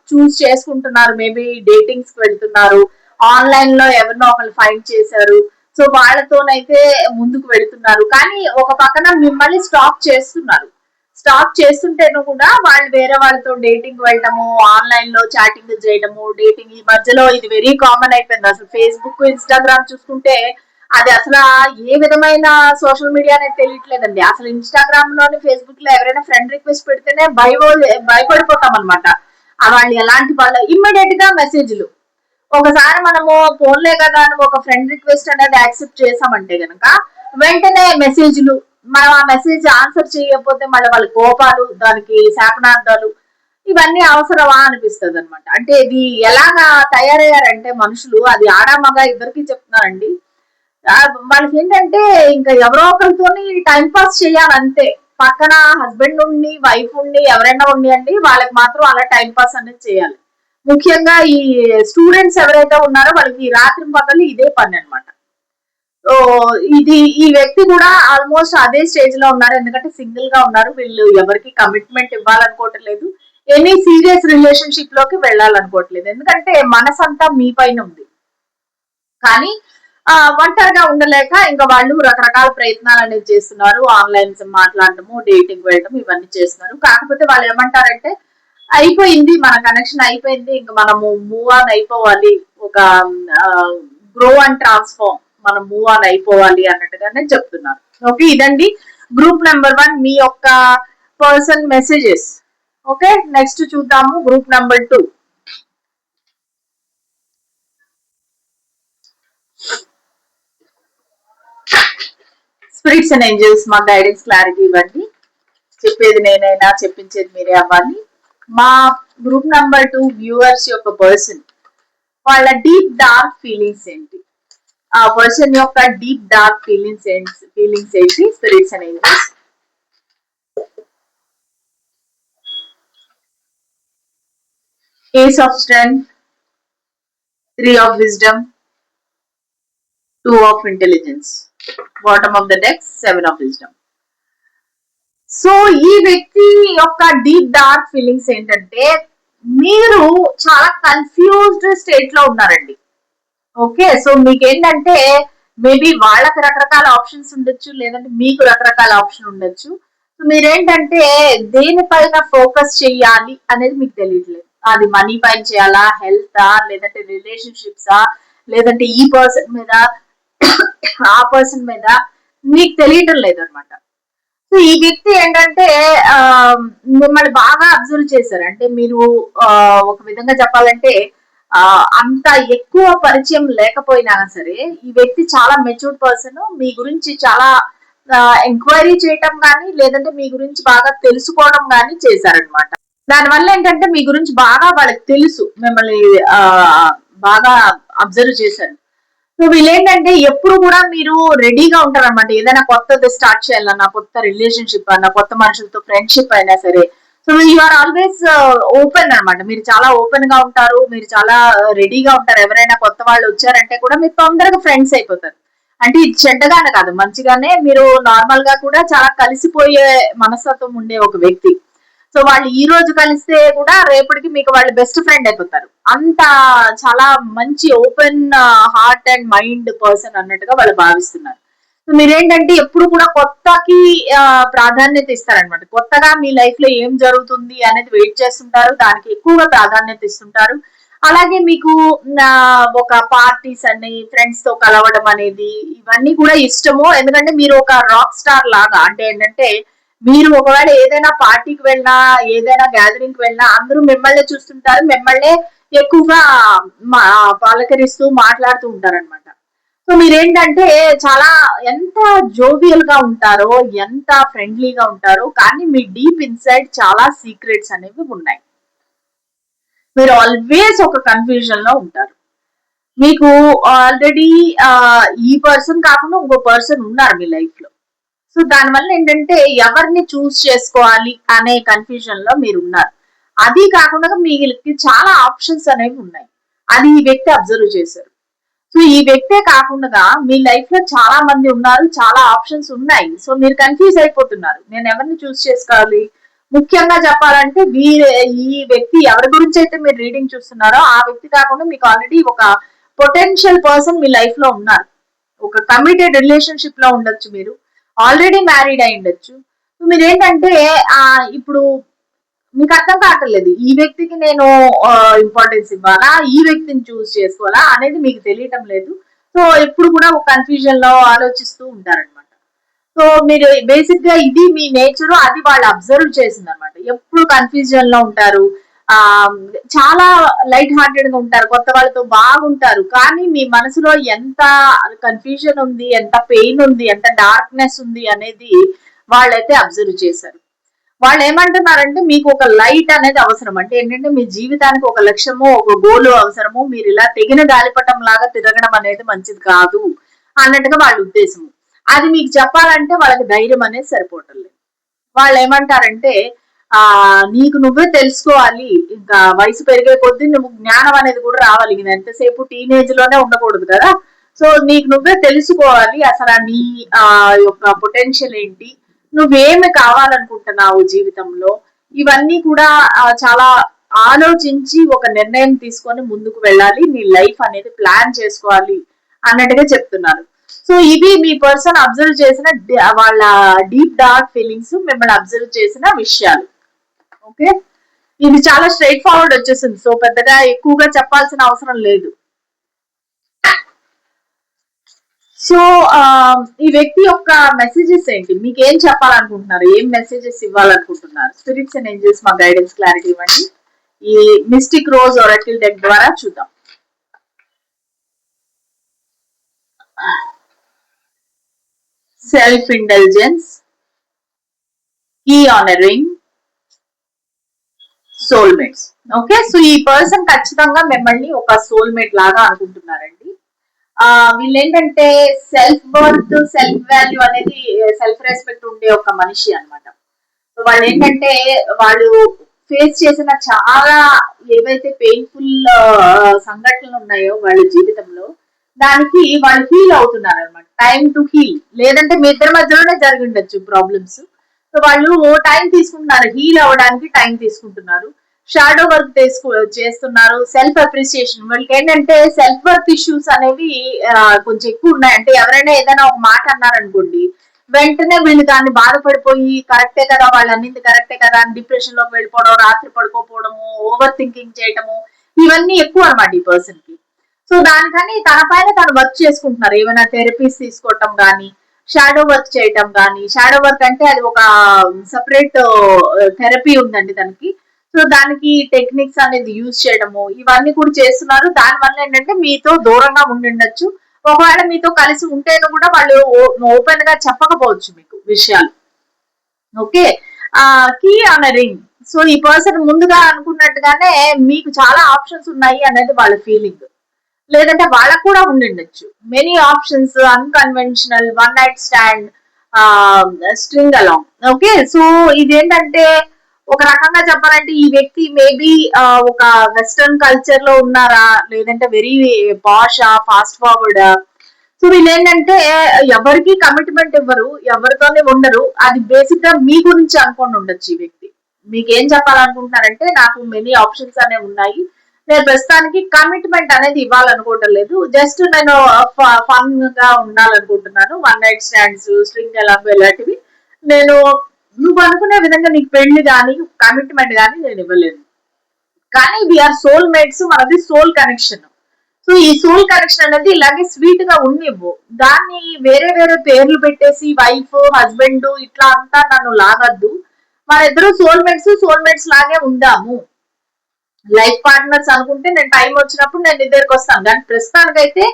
చూస్ చేసుకుంటున్నారు, మేబీ డేటింగ్స్ కి వెళ్తున్నారు, ఆన్లైన్ లో ఎవరినో ఒకళ్ళు ఫైండ్ చేశారు, సో వాళ్ళతోనైతే ముందుకు వెళ్తున్నారు. కానీ ఒక పక్కన మిమ్మల్ని స్టాప్ చేస్తుంటేను కూడా వాళ్ళు వేరే వాళ్ళతో డేటింగ్ వెళ్ళటము, ఆన్లైన్ లో చాటింగ్ చేయడము, డేటింగ్. ఈ మధ్యలో ఇది వెరీ కామన్ అయిపోయింది. అసలు ఫేస్బుక్, ఇన్స్టాగ్రామ్ చూసుకుంటే అది అసలు ఏ విధమైన సోషల్ మీడియా అనేది తెలియట్లేదండి. అసలు ఇన్స్టాగ్రామ్ లోని, ఫేస్బుక్ లో ఎవరైనా ఫ్రెండ్ రిక్వెస్ట్ పెడితేనే భయపడిపోతాం అనమాట. వాళ్ళు ఎలాంటి వాళ్ళు, ఇమ్మీడియట్ గా మెసేజ్లు. ఒకసారి మనము ఫోన్లే కదా అని ఒక ఫ్రెండ్ రిక్వెస్ట్ అనేది యాక్సెప్ట్ చేసామంటే గనక వెంటనే మెసేజ్లు, మనం ఆ మెసేజ్ ఆన్సర్ చేయకపోతే మళ్ళీ వాళ్ళ కోపాలు, దానికి శాపనార్థాలు, ఇవన్నీ అవసరమా అనిపిస్తుంది అనమాట. అంటే ఇది ఎలాగా తయారయ్యారంటే మనుషులు, అది ఆడ మగ ఇద్దరికి చెప్తున్నారండి. వాళ్ళకి ఏంటంటే ఇంకా ఎవరో ఒకరితోని టైం పాస్ చేయాలంతే. పక్కన హస్బెండ్ ఉండి, వైఫ్ ఉండి, ఎవరైనా ఉండి వాళ్ళకి మాత్రం అలా టైం పాస్ అనేది చేయాలి. ముఖ్యంగా ఈ స్టూడెంట్స్ ఎవరైతే ఉన్నారో వాళ్ళకి రాత్రి పగలు ఇదే పని అనమాట. సో ఈ వ్యక్తి కూడా ఆల్మోస్ట్ అదే స్టేజ్ లో ఉన్నారు, ఎందుకంటే సింగిల్ గా ఉన్నారు, వీళ్ళు ఎవరికి కమిట్మెంట్ ఇవ్వాలనుకోవట్లేదు, ఎనీ సీరియస్ రిలేషన్షిప్ లోకి వెళ్ళాలనుకోవట్లేదు, ఎందుకంటే మనసంతా మీ పైన ఉంది. కానీ ఒంటరిగా ఉండలేక ఇంకా వాళ్ళు రకరకాల ప్రయత్నాలు అనేది చేస్తున్నారు, ఆన్లైన్ మాట్లాడటము, డేటింగ్ వెళ్ళడం, ఇవన్నీ చేస్తున్నారు. కాకపోతే వాళ్ళు ఏమంటారంటే అయిపోయింది, మన కనెక్షన్ అయిపోయింది, ఇంకా మనము మూవ్ ఆన్ అయిపోవాలి, ఒక గ్రో అండ్ ట్రాన్స్ఫార్మ్, మనం మూవ్ ఆన్ అయిపోవాలి అన్నట్టుగానే చెప్తున్నారు. ఓకే, ఇదండి గ్రూప్ నెంబర్ 1 మీ యొక్క పర్సన్ మెసేజెస్. ఓకే, నెక్స్ట్ చూద్దాము group number 2. Spirits and angels మా గైడెన్స్ క్లారిటీ ఇవ్వండి, చెప్పేది నేనైనా చెప్పించేది మీరే అవ్వాలి. మా గ్రూప్ నెంబర్ 2 వ్యూవర్స్ యొక్క పర్సన్ వాళ్ళ డీప్ డార్క్ ఫీలింగ్స్ ఏంటి, ఆ పర్సన్ యొక్క డీప్ డార్క్ ఫీలింగ్స్ ఏంటి, spirits and angels. Ace of strength, 3 of wisdom, 2 of intelligence, bottom of the deck 7 of wisdom. So ఈ వ్యక్తి యొక్క డీప్ డార్క్ ఫీలింగ్స్ ఏంటంటే మీరు చాలా కన్ఫ్యూజ్డ్ స్టేట్ లో ఉన్నారండి. ఓకే, సో మీకేంటంటే మేబీ వాళ్ళకి రకరకాల ఆప్షన్స్ ఉండొచ్చు, లేదంటే మీకు రకరకాల ఆప్షన్ ఉండొచ్చు. సో మీరేంటంటే దేనిపైన ఫోకస్ చేయాలి అనేది మీకు తెలియట్లేదు. అది మనీ పైన చేయాలా, హెల్త్, లేదంటే రిలేషన్షిప్సా, లేదంటే ఈ పర్సన్ మీద, ఆ పర్సన్ మీద, మీకు తెలియటం లేదు అనమాట. సో ఈ వ్యక్తి ఏంటంటే మిమ్మల్ని బాగా అబ్జర్వ్ చేశారు. అంటే మీరు ఒక విధంగా చెప్పాలంటే అంత ఎక్కువ పరిచయం లేకపోయినా సరే ఈ వ్యక్తి చాలా మెచ్యూర్డ్ పర్సన్, మీ గురించి చాలా ఎంక్వైరీ చేయటం కానీ, లేదంటే మీ గురించి బాగా తెలుసుకోవడం కానీ చేశారనమాట. దానివల్ల ఏంటంటే మీ గురించి బాగా వాళ్ళకి తెలుసు, మిమ్మల్ని బాగా అబ్జర్వ్ చేశారు. సో వీళ్ళేంటంటే ఎప్పుడు కూడా మీరు రెడీగా ఉంటారనమాట, ఏదైనా కొత్తది స్టార్ట్ చేయాలన్నా, కొత్త రిలేషన్షిప్ అన్నా, కొత్త మనుషులతో ఫ్రెండ్షిప్ అయినా సరే. So you are always open అన్నమాట. మీరు చాలా ఓపెన్ గా ఉంటారు. మీరు చాలా రెడీగా ఉంటారు. ఎవరైనా కొత్త వాళ్ళు వచ్చారంటే కూడా మీరు తొందరగా ఫ్రెండ్స్ అయిపోతారు. అంటే ఇది చెడ్డగానే కాదు, మంచిగానే. మీరు నార్మల్ గా కూడా చాలా కలిసిపోయే మనస్తత్వం ఉండే ఒక వ్యక్తి. సో వాళ్ళు ఈ రోజు కలిస్తే కూడా రేపటికి మీకు వాళ్ళు బెస్ట్ ఫ్రెండ్ అయిపోతారు. అంత చాలా మంచి open heart and mind person అన్నట్టుగా వాళ్ళు భావిస్తున్నారు. సో మీరేంటంటే ఎప్పుడు కూడా కొత్తకి ప్రాధాన్యత ఇస్తారనమాట. కొత్తగా మీ లైఫ్ లో ఏం జరుగుతుంది అనేది వెయిట్ చేస్తుంటారు. దానికి ఎక్కువగా ప్రాధాన్యత ఇస్తుంటారు. అలాగే మీకు ఒక పార్టీస్ అని ఫ్రెండ్స్ తో కలవడం అనేది ఇవన్నీ కూడా ఇష్టము. ఎందుకంటే మీరు ఒక రాక్ స్టార్ లాగా. అంటే ఏంటంటే మీరు ఒకవేళ ఏదైనా పార్టీకి వెళ్ళినా, ఏదైనా గ్యాదరింగ్ కి వెళ్ళినా అందరూ మిమ్మల్నే చూస్తుంటారు. మిమ్మల్నే ఎక్కువగా పలకరిస్తూ మాట్లాడుతూ ఉంటారనమాట. సో మీరేంటంటే చాలా ఎంత జోవియల్ గా ఉంటారో, ఎంత ఫ్రెండ్లీగా ఉంటారో, కానీ మీ డీప్ ఇన్సైడ్ చాలా సీక్రెట్స్ అనేవి ఉన్నాయి. మీరు ఆల్వేస్ ఒక కన్ఫ్యూజన్ లో ఉంటారు. మీకు ఆల్రెడీ ఈ పర్సన్ కాకుండా ఇంకో పర్సన్ ఉన్నారు మీ లైఫ్ లో. సో దానివల్ల ఏంటంటే ఎవరిని చూస్ చేసుకోవాలి అనే కన్ఫ్యూజన్ లో మీరు ఉన్నారు. అది కాకుండా మీకు చాలా ఆప్షన్స్ అనేవి ఉన్నాయి. అది ఈ వ్యక్తి అబ్జర్వ్ చేశారు. సో ఈ వ్యక్తే కాకుండా మీ లైఫ్ లో చాలా మంది ఉన్నారు, చాలా ఆప్షన్స్ ఉన్నాయి. సో మీరు కన్ఫ్యూజ్ అయిపోతున్నారు, నేను ఎవరిని చూస్ చేసుకోవాలి. ముఖ్యంగా చెప్పాలంటే ఈ వ్యక్తి ఎవరి గురించి అయితే మీరు రీడింగ్ చూస్తున్నారో ఆ వ్యక్తి కాకుండా మీకు ఆల్రెడీ ఒక పొటెన్షియల్ పర్సన్ మీ లైఫ్ లో ఉన్నారు. ఒక కమిటెడ్ రిలేషన్షిప్ లో ఉండొచ్చు, మీరు ఆల్రెడీ మ్యారీడ్ అయి ఉండొచ్చు. మీరు ఏంటంటే ఇప్పుడు మీకు అర్థం కావట్లేదు ఈ వ్యక్తికి నేను ఇంపార్టెన్స్ ఇవ్వాలా, ఈ వ్యక్తిని చూస్ చేసుకోవాలా అనేది మీకు తెలియటం లేదు. సో ఎప్పుడు కూడా ఒక కన్ఫ్యూజన్ లో ఆలోచిస్తూ ఉంటారనమాట. సో మీరు బేసిక్ గా ఇది మీ నేచర్, అది వాళ్ళు అబ్జర్వ్ చేసింది అనమాట. ఎప్పుడు కన్ఫ్యూజన్ లో ఉంటారు. ఆ చాలా లైట్ హార్టెడ్ గా ఉంటారు, కొత్త వాళ్ళతో బాగుంటారు. కానీ మీ మనసులో ఎంత కన్ఫ్యూజన్ ఉంది, ఎంత పెయిన్ ఉంది, ఎంత డార్క్నెస్ ఉంది అనేది వాళ్ళైతే అబ్జర్వ్ చేశారు. వాళ్ళు ఏమంటున్నారంటే మీకు ఒక లైట్ అనేది అవసరం. అంటే ఏంటంటే మీ జీవితానికి ఒక లక్ష్యము, ఒక గోలు అవసరము. మీరు ఇలా తెగిన గాలిపటం లాగా తిరగడం అనేది మంచిది కాదు అన్నట్టుగా వాళ్ళ ఉద్దేశము. అది మీకు చెప్పాలంటే వాళ్ళకి ధైర్యం అనేది సరిపోవటం లేదు. వాళ్ళు ఏమంటారంటే నీకు నువ్వే తెలుసుకోవాలి. ఇంకా వయసు పెరిగే కొద్దీ నువ్వు జ్ఞానం అనేది కూడా రావాలి. ఇది ఎంతసేపు టీనేజ్ లోనే ఉండకూడదు కదా. సో నీకు నువ్వే తెలుసుకోవాలి అసలు నీ యొక్క పొటెన్షియల్ ఏంటి, నువ్వేమి కావాలనుకుంటున్నావు జీవితంలో. ఇవన్నీ కూడా చాలా ఆలోచించి ఒక నిర్ణయం తీసుకొని ముందుకు వెళ్ళాలి. నీ లైఫ్ అనేది ప్లాన్ చేసుకోవాలి అన్నట్టుగా చెప్తున్నారు. సో ఇవి మీ పర్సన్ అబ్జర్వ్ చేసిన వాళ్ళ డీప్ డార్క్ ఫీలింగ్స్, మిమ్మల్ని అబ్జర్వ్ చేసిన విషయాలు. ఓకే, ఇది చాలా స్ట్రైట్ ఫార్వర్డ్ వచ్చేసింది. సో పెద్దగా ఎక్కువగా చెప్పాల్సిన అవసరం లేదు. సో ఈ వ్యక్తి యొక్క మెసేజెస్ ఏంటి, మీకు ఏం చెప్పాలనుకుంటున్నారు, ఏం మెసేజెస్ ఇవ్వాలనుకుంటున్నారు? స్పిరిట్స్ అండ్ ఏంజెల్స్ మా గైడెన్స్ క్లారిటీ ఇవ్వండి. ఈ మిస్టిక్ రోజ్ ఒరాకిల్ డెక్ ద్వారా చూద్దాం. Self intelligence, key honouring, soulmates. Okay, so ఈ పర్సన్ ఖచ్చితంగా మిమ్మల్ని ఒక సోల్మేట్ లాగా అనుకుంటున్నారండి. వీళ్ళు ఏంటంటే సెల్ఫ్ బర్త్, సెల్ఫ్ వాల్యూ అనేది, సెల్ఫ్ రెస్పెక్ట్ ఉండే ఒక మనిషి అనమాట. సో వాళ్ళు ఏంటంటే వాళ్ళు ఫేస్ చేసిన చాలా ఏవైతే పెయిన్ఫుల్ సంఘటనలు ఉన్నాయో వాళ్ళ జీవితంలో, దానికి వాళ్ళు హీల్ అవుతున్నారు అనమాట. Time to heal. లేదంటే మీ ఇద్దరి మధ్యలోనే జరిగి ఉండొచ్చు ప్రాబ్లమ్స్. సో వాళ్ళు టైం తీసుకుంటున్నారు, హీల్ అవ్వడానికి టైం తీసుకుంటున్నారు. షాడో వర్క్ చేస్తున్నారు. సెల్ఫ్ అప్రిసియేషన్, వాళ్ళకి ఏంటంటే సెల్ఫ్ వర్త్ ఇష్యూస్ అనేవి కొంచెం ఎక్కువ ఉన్నాయి. అంటే ఎవరైనా ఏదైనా ఒక మాట అన్నారనుకోండి, వెంటనే వీళ్ళు దాన్ని బాధపడిపోయి కరెక్టే కదా, వాళ్ళు అన్నింది కరెక్టే కదా అని డిప్రెషన్ లోకి వెళ్ళిపోవడం, రాత్రి పడుకోపోవడము, ఓవర్ థింకింగ్ చేయడము, ఇవన్నీ ఎక్కువ అనమాట ఈ పర్సన్ కి. సో దానికని తన పైన తను వర్క్ చేసుకుంటున్నారు. ఏమైనా థెరపీస్ తీసుకోవటం కానీ, షాడో వర్క్ చేయటం కానీ. షాడో వర్క్ అంటే అది ఒక సపరేట్ థెరపీ ఉందండి దానికి. సో దానికి టెక్నిక్స్ అనేది యూజ్ చేయడము, ఇవన్నీ కూడా చేస్తున్నారు. దాని వల్ల ఏంటంటే మీతో దూరంగా ఉండిండొచ్చు. ఒకవేళ మీతో కలిసి ఉంటేనే కూడా వాళ్ళు ఓపెన్ గా చెప్పకపోవచ్చు మీకు విషయాలు. Okay, key honouring. సో ఈ పర్సన్ ముందుగా అనుకున్నట్టుగానే మీకు చాలా ఆప్షన్స్ ఉన్నాయి అనేది వాళ్ళ ఫీలింగ్. లేదంటే వాళ్ళకు కూడా ఉండిండొచ్చు many options, unconventional, one night stand, string along. Okay, so ఇదేంటంటే ఒక రకంగా చెప్పాలంటే ఈ వ్యక్తి మేబీ ఒక వెస్టర్న్ కల్చర్ లో ఉన్నారా, లేదంటే వెరీ పాష్ ఫాస్ట్ ఫార్వర్డ్. సో వీళ్ళు ఏంటంటే ఎవరికి కమిట్మెంట్ ఇవ్వరు, ఎవరితోనే ఉండరు. అది బేసిక్ గా మీ గురించి అనుకోని ఉండొచ్చు ఈ వ్యక్తి. మీకు ఏం చెప్పాలనుకుంటున్నారంటే నాకు మెనీ ఆప్షన్స్ అనేవి ఉన్నాయి, నేను ప్రస్తుతానికి కమిట్మెంట్ అనేది ఇవ్వాలనుకోవటం లేదు, జస్ట్ నేను ఫన్ గా ఉండాలనుకుంటున్నాను. వన్ నైట్ స్టాండ్స్, స్ట్రింగ్ ఎలాగో ఇలాంటివి నేను నువ్వు అనుకునే విధంగా నీకు పెళ్లి కానీ కమిట్మెంట్ కానీ నేను ఇవ్వలేను. కానీ వీఆర్ సోల్ మేట్స్, మనది సోల్ కనెక్షన్. సో ఈ సోల్ కనెక్షన్ అనేది ఇలాగే స్వీట్ గా ఉండివ్వు, దాన్ని వేరే వేరే పేర్లు పెట్టేసి వైఫ్ హస్బెండ్ ఇట్లా అంతా నన్ను లాగద్దు. మన ఇద్దరు సోల్ మేట్స్ లాగే ఉందాము. లైఫ్ పార్ట్నర్స్ అనుకుంటే నేను టైం వచ్చినప్పుడు నేను నీ దగ్గరికి వస్తాను, కానీ ప్రస్తుతానికైతే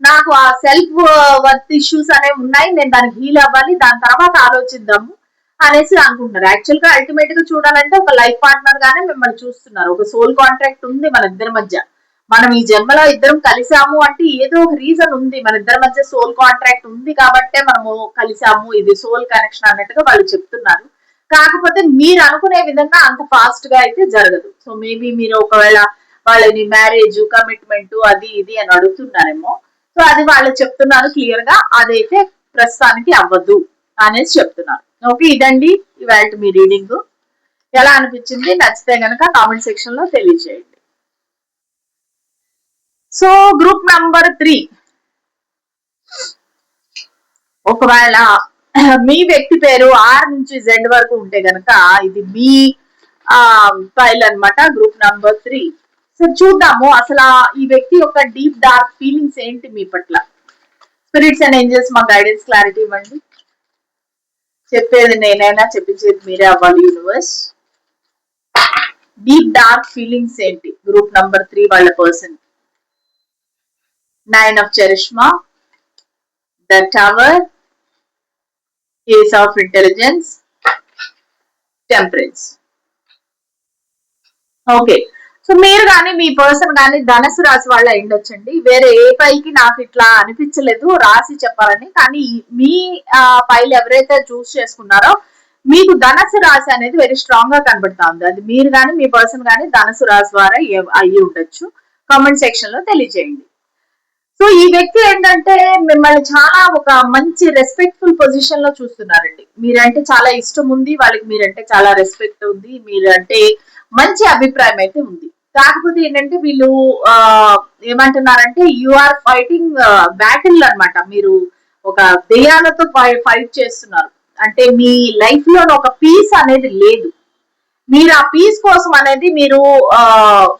నాకు ఆ సెల్ఫ్ వర్త్ ఇష్యూస్ అనేవి ఉన్నాయి, నేను దానికి హీల్ అవ్వాలి, దాని తర్వాత ఆలోచిద్దాము అనేసి అనుకుంటున్నారు. యాక్చువల్ గా అల్టిమేట్ గా చూడాలంటే ఒక లైఫ్ పార్ట్నర్ గానే మిమ్మల్ని చూస్తున్నారు. ఒక సోల్ కాంట్రాక్ట్ ఉంది మన ఇద్దరి మధ్య. మనం ఈ జన్మలో ఇద్దరం కలిసాము అంటే ఏదో ఒక రీజన్ ఉంది, మన ఇద్దరి మధ్య సోల్ కాంట్రాక్ట్ ఉంది కాబట్టే మనము కలిసాము, ఇది సోల్ కనెక్షన్ అన్నట్టుగా వాళ్ళు చెప్తున్నారు. కాకపోతే మీరు అనుకునే విధంగా అంత ఫాస్ట్ గా అయితే జరగదు. సో మేబీ మీరు ఒకవేళ వాళ్ళని మ్యారేజ్ కమిట్మెంట్ అది ఇది అని అడుగుతున్నారేమో. సో అది వాళ్ళు చెప్తున్నారు క్లియర్ గా, అదైతే ప్రస్తుతానికి అవ్వదు అనేసి చెప్తున్నారు. ఓకే, ఇదండి ఇవాళ మీ రీడింగ్. ఎలా అనిపించింది? నచ్చితే గనక కామెంట్ సెక్షన్ లో తెలియజేయండి. సో గ్రూప్ నంబర్ 3, ఒకవేళ మీ వ్యక్తి పేరు ఆర్ నుంచి జెడ్ వరకు ఉంటే గనక ఇది మీ ఫైల్ అనమాట, గ్రూప్ నంబర్ 3. సో చూద్దాము అసలు ఈ వ్యక్తి యొక్క డీప్ డార్క్ ఫీలింగ్స్ ఏంటి మీ పట్ల. స్పిరిట్స్ అండ్ ఏంజల్స్ మా గైడెన్స్ క్లారిటీ ఇవ్వండి. చెప్పేది నేనైనా చెప్పించేది మీరే అవ్వాలి యూనివర్స్. డీప్ డార్క్ ఫీలింగ్స్ ఏంటి గ్రూప్ నంబర్ 3 వాళ్ళ person? 9 of Charishma, the Tower, Ace of Intelligence, Temperance. Okay, so మీరు కానీ మీ పర్సన్ కానీ ధనస్సు రాశి వాళ్ళ అయిండొచ్చండి. వేరే ఏ పైకి నాకు ఇట్లా అనిపించలేదు రాసి చెప్పాలని, కానీ మీ పైలు ఎవరైతే చూస్ చేసుకున్నారో మీకు ధనస్సు రాశి అనేది వెరీ స్ట్రాంగ్ గా కనబడతా ఉంది. అది మీరు కానీ మీ పర్సన్ కానీ ధనస్సు రాశి ద్వారా అయ్యి ఉండొచ్చు. కామెంట్ సెక్షన్ లో తెలియజేయండి. సో ఈ వ్యక్తి ఏంటంటే మిమ్మల్ని చాలా ఒక మంచి రెస్పెక్ట్ఫుల్ పొజిషన్ లో చూస్తున్నారండి. మీరంటే చాలా ఇష్టం ఉంది వాళ్ళకి, మీరంటే చాలా రెస్పెక్ట్ ఉంది, మీరంటే మంచి అభిప్రాయం అయితే ఉంది. కాకపోతే ఏంటంటే వీళ్ళు ఏమంటున్నారంటే యు ఆర్ ఫైటింగ్ బ్యాటిల్ అనమాట. మీరు ఒక దెయ్యాలతో ఫైట్ చేస్తున్నారు. అంటే మీ లైఫ్ లో ఒక పీస్ అనేది లేదు, మీరు ఆ పీస్ కోసం అనేది మీరు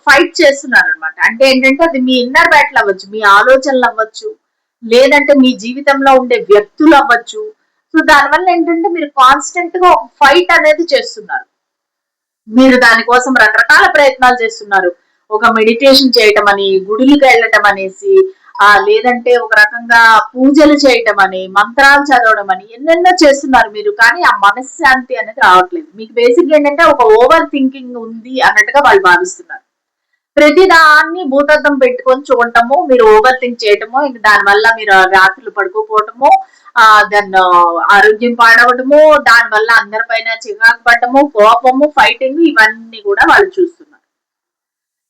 ఫైట్ చేస్తున్నారు అనమాట. అంటే ఏంటంటే అది మీ ఇన్నర్ బ్యాటిల్ అవ్వచ్చు, మీ ఆలోచనలు అవ్వచ్చు, లేదంటే మీ జీవితంలో ఉండే వ్యక్తులు అవ్వచ్చు. సో దానివల్ల ఏంటంటే మీరు కాన్స్టెంట్ గా ఒక ఫైట్ అనేది చేస్తున్నారు. మీరు దానికోసం రకరకాల ప్రయత్నాలు చేస్తున్నారు. ఒక మెడిటేషన్ చేయటం అని, గుడులకు వెళ్ళటం అనేసి, లేదంటే ఒక రకంగా పూజలు చేయటం అని, మంత్రాలు చదవడం అని ఎన్నెన్నో చేస్తున్నారు మీరు, కానీ ఆ మనశ్శాంతి అనేది రావట్లేదు. మీకు బేసిక్ ఏంటంటే ఒక ఓవర్ థింకింగ్ ఉంది అన్నట్టుగా వాళ్ళు భావిస్తున్నారు. ప్రతిదాన్ని భూతద్దం పెట్టుకొని చూడటము, మీరు ఓవర్ థింక్ చేయటము, ఇంక దానివల్ల మీరు రాత్రులు పడుకోపోవటము, దాన్ని ఆరోగ్యం పాడవటము, దానివల్ల అందరిపైన చిరాకు పడటము, కోపము, ఫైటింగ్ ఇవన్నీ కూడా వాళ్ళు చూస్తున్నారు.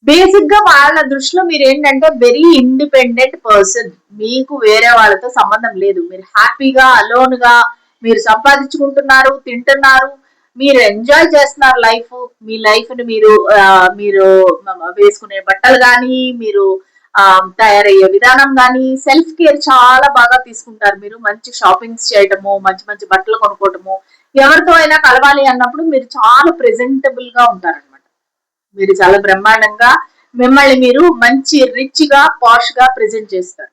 బేసిక్ గా వాళ్ళ దృష్టిలో మీరు ఏంటంటే వెరీ ఇండిపెండెంట్ పర్సన్. మీకు వేరే వాళ్ళతో సంబంధం లేదు, మీరు హ్యాపీగా అలోన్ గా మీరు సంపాదించుకుంటున్నారు, తింటున్నారు, మీరు ఎంజాయ్ చేస్తున్నారు లైఫ్. మీ లైఫ్ ని మీరు మీరు వేసుకునే బట్టలు కానీ, మీరు తయారయ్యే విధానం కానీ, సెల్ఫ్ కేర్ చాలా బాగా తీసుకుంటారు. మీరు మంచి షాపింగ్స్ చేయటము, మంచి మంచి బట్టలు కొనుక్కోవటము, ఎవరితో అయినా కలవాలి అన్నప్పుడు మీరు చాలా ప్రెజెంటబుల్ గా ఉంటారనమాట. మీరు చాలా బ్రహ్మాండంగా మిమ్మల్ని మీరు మంచి రిచ్ గా పాష్ గా ప్రెజెంట్ చేస్తారు.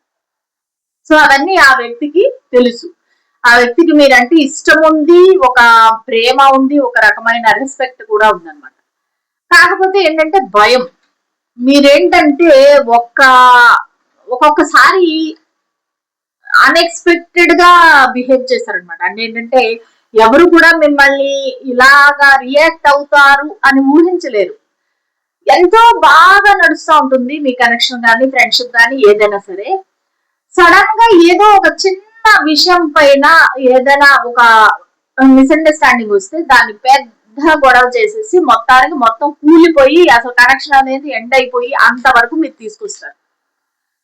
సో అవన్నీ ఆ వ్యక్తికి తెలుసు. ఆ వ్యక్తికి మీరంటే ఇష్టం ఉంది, ఒక ప్రేమ ఉంది, ఒక రకమైన రెస్పెక్ట్ కూడా ఉందన్నమాట. కాకపోతే ఏంటంటే భయం. మీరేంటంటే ఒక్కొక్కసారి అన్ఎక్స్పెక్టెడ్ గా బిహేవ్ చేశారనమాట. అంటే ఏంటంటే ఎవరు కూడా మిమ్మల్ని ఇలాగా రియాక్ట్ అవుతారు అని ఊహించలేరు. ఎంతో బాగా నడుస్తూ ఉంటుంది మీ కనెక్షన్ కానీ, ఫ్రెండ్షిప్ కానీ, ఏదైనా సరే. సడన్ గా ఏదో ఒక చిన్న విషయం పైన ఏదైనా ఒక మిస్అండర్స్టాండింగ్ వస్తే దాన్ని పెద్ద పెద్ద గొడవ చేసేసి మొత్తానికి మొత్తం కూలిపోయి అసలు కనెక్షన్ అనేది ఎండ్ అయిపోయి అంతవరకు మీరు తీసుకొస్తారు.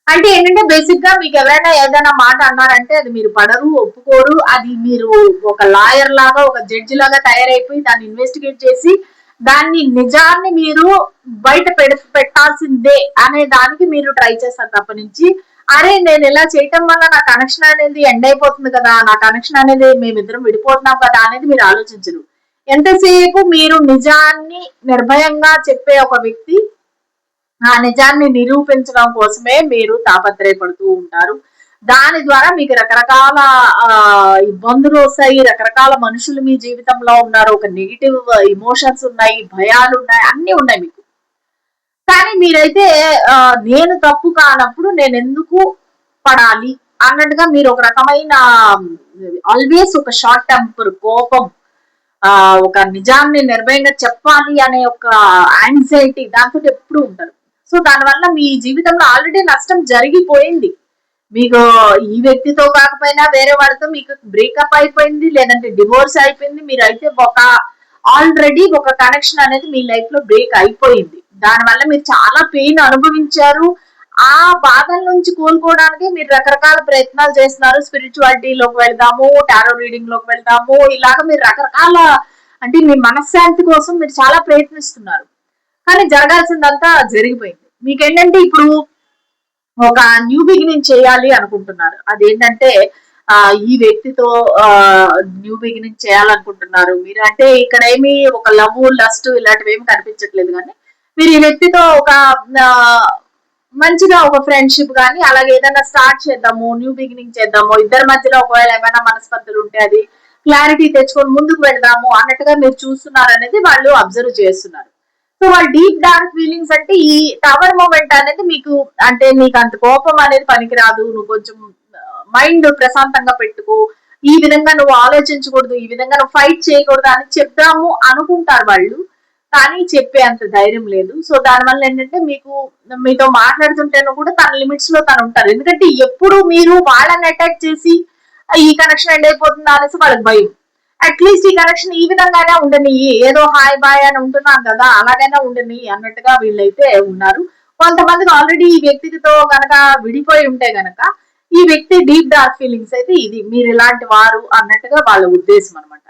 అంటే ఏంటంటే బేసిక్ గా మీకు ఎవరైనా ఏదైనా మాట అన్నారంటే అది మీరు పడరు, ఒప్పుకోరు. అది మీరు ఒక లాయర్ లాగా, ఒక జడ్జి లాగా తయారైపోయి దాన్ని ఇన్వెస్టిగేట్ చేసి దాన్ని నిజాన్ని మీరు బయట పెట్టాల్సిందే అనే దానికి మీరు ట్రై చేస్తారు తప్ప నుంచి అరే నేను ఇలా చేయటం వల్ల నా కనెక్షన్ అనేది ఎండ్ అయిపోతుంది కదా, నా కనెక్షన్ అనేది మేమిద్దరం విడిపోతున్నాం కదా అనేది మీరు ఆలోచించరు. ఎంతసేపు మీరు నిజాన్ని నిర్భయంగా చెప్పే ఒక వ్యక్తి ఆ నిజాన్ని నిరూపించడం కోసమే మీరు తాపత్రయపడుతూ ఉంటారు. దాని ద్వారా మీకు రకరకాల ఇబ్బందులు వస్తాయి, రకరకాల మనుషులు మీ జీవితంలో ఉన్నారు, ఒక నెగిటివ్ ఇమోషన్స్ ఉన్నాయి, భయాలు ఉన్నాయి, అన్ని ఉన్నాయి మీకు. కానీ మీరైతే నేను తప్పు కానప్పుడు నేను ఎందుకు పడాలి అన్నట్టుగా మీరు ఒక రకమైన ఆల్వేస్ ఒక షార్ట్ టెంపర్, కోపం, ఒక నిజాన్ని నిర్భయంగా చెప్పాలి అనే ఒక యాంగ్జైటీ దాంతో ఎప్పుడు ఉంటారు. సో దానివల్ల మీ జీవితంలో ఆల్రెడీ నష్టం జరిగిపోయింది. మీకు ఈ వ్యక్తితో కాకపోయినా వేరే వాళ్ళతో మీకు బ్రేకప్ అయిపోయింది, లేదంటే డివోర్స్ అయిపోయింది. మీరైతే ఒక ఆల్రెడీ ఒక కనెక్షన్ అనేది మీ లైఫ్ లో బ్రేక్ అయిపోయింది. దానివల్ల మీరు చాలా పెయిన్ అనుభవించారు. ఆ బాధల నుంచి కోలుకోవడానికి మీరు రకరకాల ప్రయత్నాలు చేస్తున్నారు. స్పిరిచువాలిటీలోకి వెళ్దాము, టారో రీడింగ్ లోకి వెళ్దాము, ఇలాగ మీరు రకరకాల అంటే మీ మనశ్శాంతి కోసం మీరు చాలా ప్రయత్నిస్తున్నారు. కానీ జరగాల్సిందంతా జరిగిపోయింది. మీకేంటంటే ఇప్పుడు ఒక న్యూ బిగినింగ్ చేయాలి అనుకుంటున్నారు. అదేంటంటే ఈ వ్యక్తితో న్యూ బిగినింగ్ చేయాలనుకుంటున్నారు మీరు. అంటే ఇక్కడ ఏమి ఒక లవ్, లస్ట్ ఇలాంటివి ఏమి కనిపించట్లేదు. కానీ మీరు ఈ వ్యక్తితో ఒక మంచిగా ఒక ఫ్రెండ్షిప్ కానీ అలాగే ఏదైనా స్టార్ట్ చేద్దాము, న్యూ బిగినింగ్ చేద్దాము, ఇద్దరి మధ్యలో ఒకవేళ ఏమైనా మనస్పర్ధలు ఉంటే అది క్లారిటీ తెచ్చుకొని ముందుకు వెళ్దాము అన్నట్టుగా మీరు చూస్తున్నారు అనేది వాళ్ళు అబ్జర్వ్ చేస్తున్నారు. సో వాళ్ళ డీప్ డార్క్ ఫీలింగ్స్ అంటే ఈ టవర్ మూమెంట్ అనేది మీకు అంటే నీకు అంత కోపం అనేది పనికిరాదు, నువ్వు కొంచెం మైండ్ ప్రశాంతంగా పెట్టుకో, ఈ విధంగా నువ్వు ఆలోచించకూడదు, ఈ విధంగా నువ్వు ఫైట్ చేయకూడదు అని చెప్దాము అనుకుంటారు వాళ్ళు. కానీ చెప్పే అంత ధైర్యం లేదు. సో దానివల్ల ఏంటంటే మీకు మీతో మాట్లాడుతుంటేనూ కూడా తన లిమిట్స్ లో తను ఉంటారు. ఎందుకంటే ఎప్పుడు మీరు వాళ్ళని అటాక్ చేసి ఈ కనెక్షన్ ఎండ్ అయిపోతుందా అనేసి వాళ్ళకి భయం. అట్లీస్ట్ ఈ కనెక్షన్ ఈ విధంగానే ఉండని, ఏదో హాయ్ బాయ్ అని ఉంటున్నాం కదా అలాగైనా ఉండని అన్నట్టుగా వీళ్ళైతే ఉన్నారు. కొంతమందికి ఆల్రెడీ ఈ వ్యక్తితో గనక విడిపోయి ఉంటే గనక ఈ వ్యక్తి డీప్ డార్క్ ఫీలింగ్స్ అయితే ఇది మీరు ఇలాంటి వారు అన్నట్టుగా వాళ్ళ ఉద్దేశం అనమాట.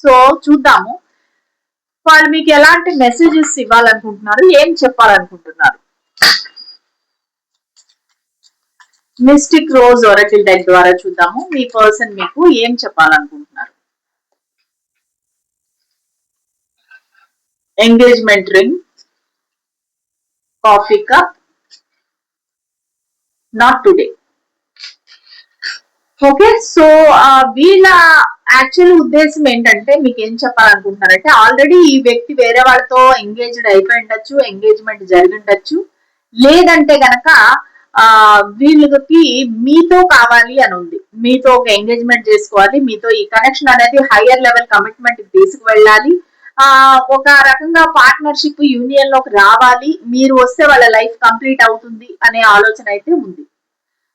సో చూద్దాము వాళ్ళు మీకు ఎలాంటి మెసేజెస్ ఇవ్వాలనుకుంటున్నారు, ఏం చెప్పాలనుకుంటున్నారు. మిస్టిక్ రోజ్ ఒరకిల్ డెక్ ద్వారా చూద్దాము మీ పర్సన్ మీకు ఏం చెప్పాలనుకుంటున్నారు. Engagement ring, coffee cup, not today. Okay, so వీళ్ళ యాక్చువల్ ఉద్దేశం ఏంటంటే మీకు ఏం చెప్పాలనుకుంటున్నారంటే ఆల్రెడీ ఈ వ్యక్తి వేరే వాళ్ళతో ఎంగేజ్డ్ అయిపోయి ఉండొచ్చు, ఎంగేజ్మెంట్ జరిగి ఉండొచ్చు, లేదంటే గనక వీళ్ళకి మీతో కావాలి అని ఉంది. మీతో ఒక ఎంగేజ్మెంట్ చేసుకోవాలి, మీతో ఈ కనెక్షన్ అనేది హయ్యర్ లెవెల్ కమిట్మెంట్ తీసుకువెళ్ళాలి, ఒక రకంగా పార్ట్నర్షిప్ యూనియన్ లోకి రావాలి, మీరు వస్తే వాళ్ళ లైఫ్ కంప్లీట్ అవుతుంది అనే ఆలోచన అయితే ఉంది.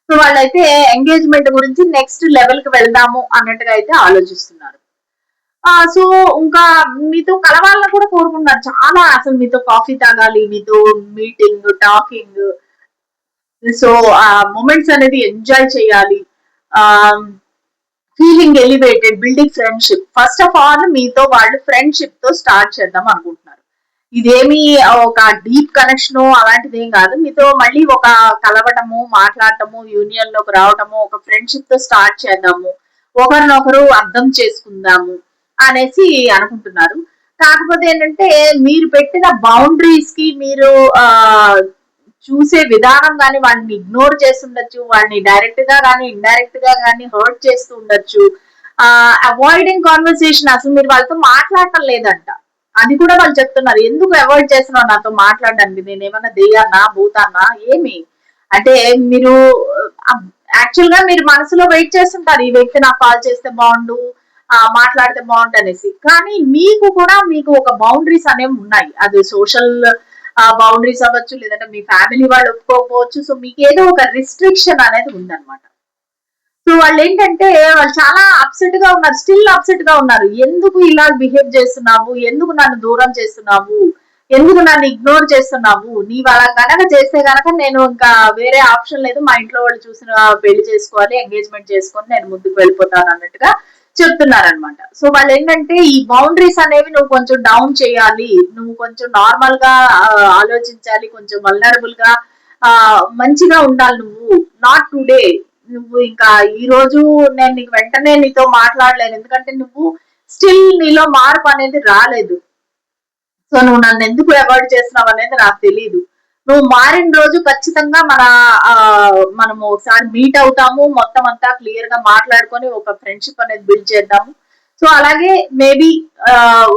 సో వాళ్ళైతే ఎంగేజ్మెంట్ గురించి నెక్స్ట్ లెవెల్ కి వెళ్దాము అన్నట్టుగా అయితే ఆలోచిస్తున్నారు. సో ఇంకా మీతో కలవాలని కూడా కోరుకుంటున్నారు చాలా. అసలు మీతో కాఫీ తాగాలి, మీతో మీటింగ్, టాకింగ్, సో ఆ మూమెంట్స్ అనేది ఎంజాయ్ చేయాలి, feeling elevated, building friendship. First of all మీతో వాళ్ళు ఫ్రెండ్షిప్ తో స్టార్ట్ చేద్దాం అనుకుంటున్నారు. ఇదేమి ఒక డీప్ కనెక్షన్ అలాంటిది ఏం కాదు. మీతో మళ్ళీ ఒక కలవటము, మాట్లాడటము, యూనియన్ లోకి రావటము, ఒక ఫ్రెండ్షిప్ తో స్టార్ట్ చేద్దాము, ఒకరినొకరు అర్థం చేసుకుందాము అనేసి అనుకుంటున్నారు. కాకపోతే ఏంటంటే మీరు పెట్టిన బౌండరీస్ కి మీరు చూసే విధానం కానీ వాళ్ళని ఇగ్నోర్ చేస్తుండొచ్చు, వాళ్ళని డైరెక్ట్ గా కానీ ఇండైరెక్ట్ గా కానీ హర్ట్ చేస్తూ ఉండొచ్చు. అవాయిడింగ్ కాన్వర్సేషన్, అసలు మీరు వాళ్ళతో మాట్లాడటం లేదంట, అది కూడా వాళ్ళు చెప్తున్నారు. ఎందుకు అవాయిడ్ చేస్తున్నావు నాతో మాట్లాడడానికి, నేనేమన్నా దెయ్యాన్నా భూతాన్నా ఏమి అంటే మీరు యాక్చువల్ గా మీరు మనసులో వెయిట్ చేస్తుంటారు ఈ వ్యక్తి నాకు కాల్ చేస్తే బాగుండు, మాట్లాడితే బాగుండు అనేసి. కానీ మీకు కూడా మీకు ఒక బౌండరీస్ అనేవి ఉన్నాయి. అది సోషల్ బౌండరీస్ అవ్వచ్చు, లేదంటే మీ ఫ్యామిలీ వాళ్ళు ఒప్పుకోకపోవచ్చు. సో మీకు ఏదో ఒక రిస్ట్రిక్షన్ అనేది ఉందన్నమాట. సో వాళ్ళు ఏంటంటే వాళ్ళు చాలా అప్సెట్ గా ఉన్నారు, స్టిల్ అప్సెట్ గా ఉన్నారు. ఎందుకు ఇలా బిహేవ్ చేస్తున్నావు, ఎందుకు నన్ను దూరం చేస్తున్నావు, ఎందుకు నన్ను ఇగ్నోర్ చేస్తున్నావు, నీవు అలా గనక చేస్తే గనక నేను ఇంకా వేరే ఆప్షన్ లేదు, మా ఇంట్లో వాళ్ళు చూసిన పెళ్లి చేసుకోవాలి, ఎంగేజ్మెంట్ చేసుకొని నేను ముందుకు వెళ్ళిపోతాను అన్నట్టుగా చెప్తున్నారనమాట. సో వాళ్ళు ఏంటంటే ఈ బౌండరీస్ అనేవి నువ్వు కొంచెం డౌన్ చేయాలి, నువ్వు కొంచెం నార్మల్ గా ఆలోచించాలి, కొంచెం వల్నరబుల్ గా మంచిగా ఉండాలి నువ్వు, నాట్ టుడే. నువ్వు ఇంకా ఈ రోజు నేను నీకు వెంటనే నీతో మాట్లాడలేను, ఎందుకంటే నువ్వు స్టిల్ నీలో మార్పు అనేది రాలేదు. సో నువ్వు నన్ను ఎందుకు అవాయిడ్ చేస్తున్నావు అనేది నాకు తెలియదు. నువ్వు మారిన రోజు ఖచ్చితంగా మనము ఒకసారి మీట్ అవుతాము, మొత్తం అంతా క్లియర్ గా మాట్లాడుకొని ఒక ఫ్రెండ్షిప్ అనేది బిల్డ్ చేద్దాము. సో అలాగే మేబీ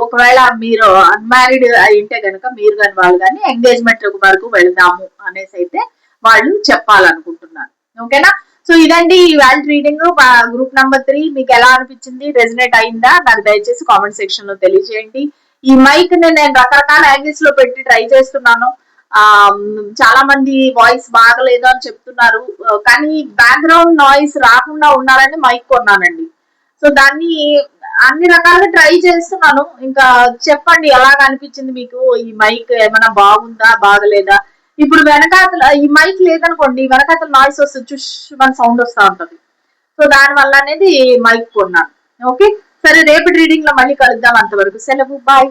ఒకవేళ మీరు అన్మ్యారీడ్ అయింటే కనుక మీరు కానీ వాళ్ళు కానీ ఎంగేజ్మెంట్ వరకు వెళ్దాము అనేసి అయితే వాళ్ళు చెప్పాలనుకుంటున్నారు. ఓకేనా? సో ఇదండి ఇవాళ రీడింగ్. గ్రూప్ నెంబర్ 3 మీకు ఎలా అనిపించింది, రెజినేట్ అయిందా నాకు దయచేసి కామెంట్ సెక్షన్ లో తెలియజేయండి. ఈ మైక్ ని నేను రకరకాల యాంగిల్స్ లో పెట్టి ట్రై చేస్తున్నాను. ఆ చాలా మంది వాయిస్ బాగలేదు అని చెప్తున్నారు, కానీ బ్యాక్గ్రౌండ్ నాయిస్ రాకుండా ఉండాలని మైక్ కొన్నానండి. సో దాన్ని అన్ని రకాలుగా ట్రై చేస్తున్నాను. ఇంకా చెప్పండి ఎలాగ అనిపించింది మీకు, ఈ మైక్ ఏమైనా బాగుందా బాగలేదా. ఇప్పుడు వెనకాతల ఈ మైక్ లేదనుకోండి, వెనకాతల నాయిస్ వస్తుంది, చుష్ మన సౌండ్ వస్తా ఉంటది. సో దాని వల్ల అనేది మైక్ కొన్నాను. ఓకే, సరే రేపటి రీడింగ్ లో మళ్ళీ కలుద్దాం, అంతవరకు సెలవు, బాయ్.